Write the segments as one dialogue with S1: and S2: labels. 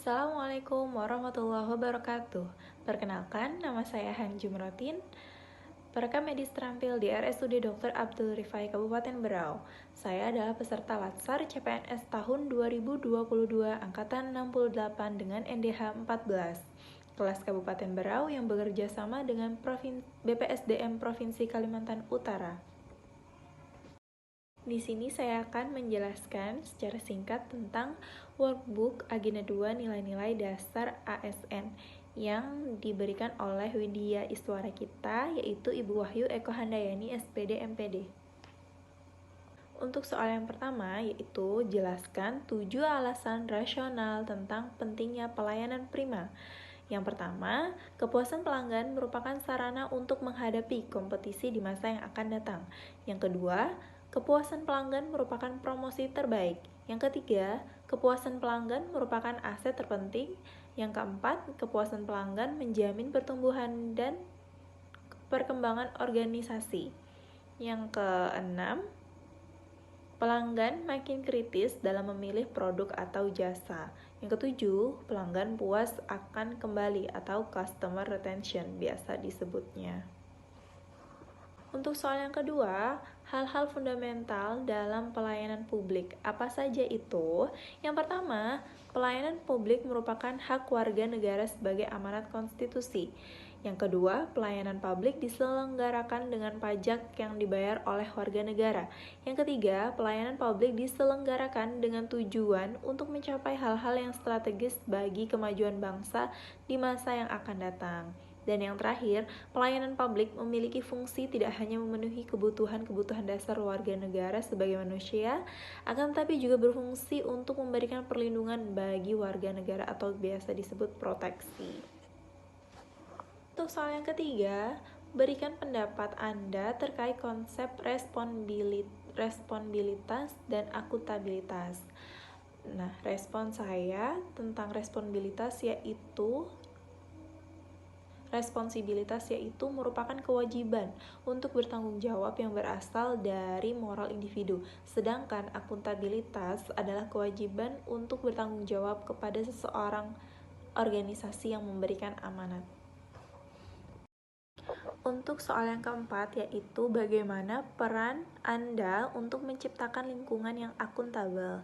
S1: Assalamualaikum warahmatullahi wabarakatuh. Perkenalkan, nama saya Han Jumrotin, perekam medis terampil di RSUD Dr. Abdul Rifai Kabupaten Berau. Saya adalah peserta Latsar CPNS tahun 2022 Angkatan 68 dengan NDH 14, kelas Kabupaten Berau yang bekerja sama dengan BPSDM Provinsi Kalimantan Utara. Di sini saya akan menjelaskan secara singkat tentang workbook Agenda 2 nilai-nilai dasar ASN yang diberikan oleh Widya Iswara kita, yaitu Ibu Wahyu Eko Handayani, SPD MPD. Untuk soal yang pertama, yaitu jelaskan 7 alasan rasional tentang pentingnya pelayanan prima. Yang pertama, kepuasan pelanggan merupakan sarana untuk menghadapi kompetisi di masa yang akan datang. Yang kedua, kepuasan pelanggan merupakan promosi terbaik. Yang ketiga, kepuasan pelanggan merupakan aset terpenting. Yang keempat, kepuasan pelanggan menjamin pertumbuhan dan perkembangan organisasi. Yang keenam, pelanggan makin kritis dalam memilih produk atau jasa. Yang ketujuh, pelanggan puas akan kembali atau customer retention biasa disebutnya. Untuk soal yang kedua, hal-hal fundamental dalam pelayanan publik. Apa saja itu? Yang pertama, pelayanan publik merupakan hak warga negara sebagai amanat konstitusi. Yang kedua, pelayanan publik diselenggarakan dengan pajak yang dibayar oleh warga negara. Yang ketiga, pelayanan publik diselenggarakan dengan tujuan untuk mencapai hal-hal yang strategis bagi kemajuan bangsa di masa yang akan datang. Dan yang terakhir, pelayanan publik memiliki fungsi tidak hanya memenuhi kebutuhan-kebutuhan dasar warga negara sebagai manusia, akan tetapi juga berfungsi untuk memberikan perlindungan bagi warga negara atau biasa disebut proteksi. Untuk soal yang ketiga, berikan pendapat Anda terkait konsep responsibilitas dan akuntabilitas. Nah, respon saya tentang responsibilitas yaitu merupakan kewajiban untuk bertanggung jawab yang berasal dari moral individu, sedangkan akuntabilitas adalah kewajiban untuk bertanggung jawab kepada seseorang organisasi yang memberikan amanat. Untuk soal yang keempat, yaitu bagaimana peran Anda untuk menciptakan lingkungan yang akuntabel.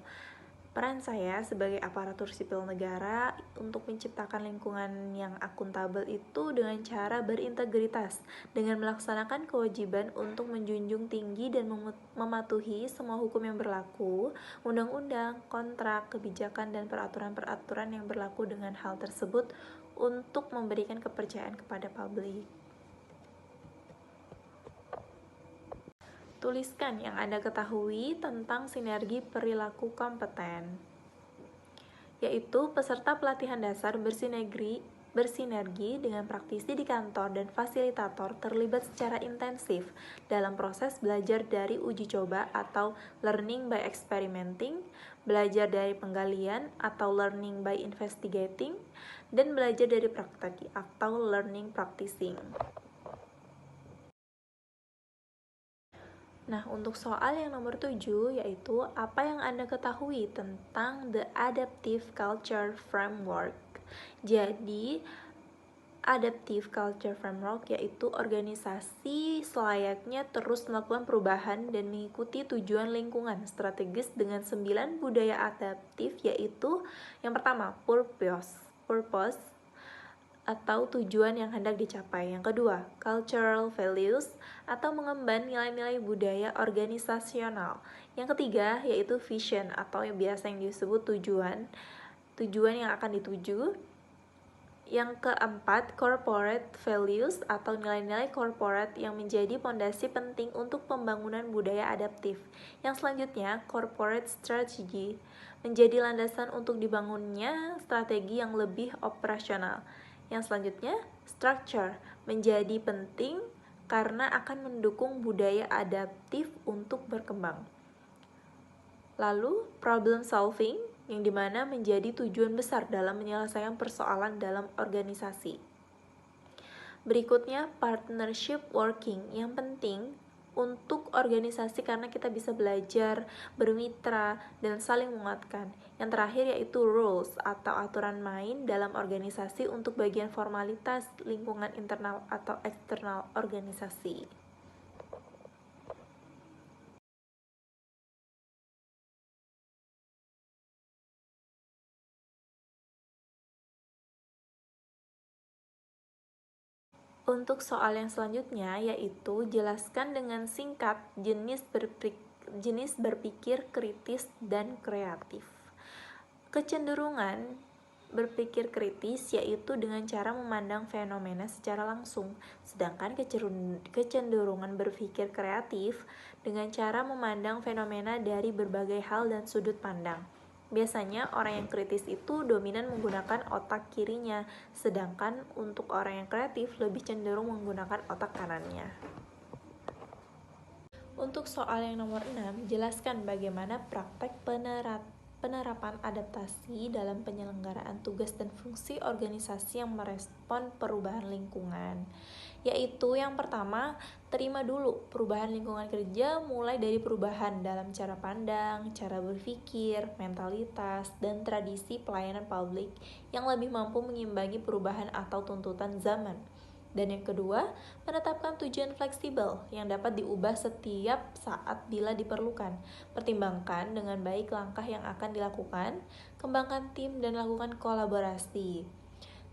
S1: Peran saya sebagai aparatur sipil negara untuk menciptakan lingkungan yang akuntabel itu dengan cara berintegritas, dengan melaksanakan kewajiban untuk menjunjung tinggi dan mematuhi semua hukum yang berlaku, undang-undang, kontrak, kebijakan, dan peraturan-peraturan yang berlaku dengan hal tersebut untuk memberikan kepercayaan kepada publik. Tuliskan yang Anda ketahui tentang sinergi perilaku kompeten, yaitu peserta pelatihan dasar bersinergi dengan praktisi di kantor dan fasilitator terlibat secara intensif dalam proses belajar dari uji coba atau learning by experimenting, belajar dari penggalian atau learning by investigating, dan belajar dari praktek atau learning practicing. Nah, untuk soal yang nomor 7, yaitu apa yang Anda ketahui tentang the Adaptive Culture Framework. Jadi, Adaptive Culture Framework yaitu organisasi selayaknya terus melakukan perubahan dan mengikuti tujuan lingkungan strategis dengan 9 budaya adaptif, yaitu yang pertama, purpose atau tujuan yang hendak dicapai. Yang kedua, cultural values atau mengemban nilai-nilai budaya organisasional. Yang ketiga, yaitu vision atau yang biasa yang disebut tujuan yang akan dituju. Yang keempat, corporate values atau nilai-nilai corporate yang menjadi pondasi penting untuk pembangunan budaya adaptif. Yang selanjutnya, corporate strategy menjadi landasan untuk dibangunnya strategi yang lebih operasional. Yang selanjutnya, structure menjadi penting karena akan mendukung budaya adaptif untuk berkembang. Lalu, problem solving yang dimana menjadi tujuan besar dalam menyelesaikan persoalan dalam organisasi. Berikutnya, partnership working yang penting untuk organisasi karena kita bisa belajar, bermitra, dan saling menguatkan. Yang terakhir yaitu rules atau aturan main dalam organisasi untuk bagian formalitas lingkungan internal atau eksternal organisasi. Untuk soal yang selanjutnya yaitu jelaskan dengan singkat jenis berpikir kritis dan kreatif. Kecenderungan berpikir kritis yaitu dengan cara memandang fenomena secara langsung, sedangkan kecenderungan berpikir kreatif dengan cara memandang fenomena dari berbagai hal dan sudut pandang. Biasanya orang yang kritis itu dominan menggunakan otak kirinya, sedangkan untuk orang yang kreatif lebih cenderung menggunakan otak kanannya. Untuk soal yang nomor 6, jelaskan bagaimana praktek penerapan adaptasi dalam penyelenggaraan tugas dan fungsi organisasi yang merespon perubahan lingkungan. Yaitu yang pertama, terima dulu perubahan lingkungan kerja mulai dari perubahan dalam cara pandang, cara berpikir, mentalitas, dan tradisi pelayanan publik yang lebih mampu mengimbangi perubahan atau tuntutan zaman. Dan yang kedua, menetapkan tujuan fleksibel yang dapat diubah setiap saat bila diperlukan. Pertimbangkan dengan baik langkah yang akan dilakukan, kembangkan tim dan lakukan kolaborasi.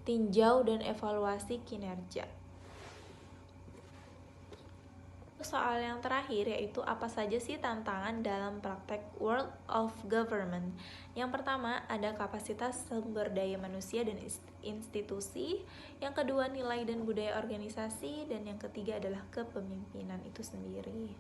S1: Tinjau dan evaluasi kinerja. Soal yang terakhir yaitu apa saja sih tantangan dalam praktek World of Government. Yang pertama ada kapasitas sumber daya manusia dan institusi, yang kedua nilai dan budaya organisasi, dan yang ketiga adalah kepemimpinan itu sendiri.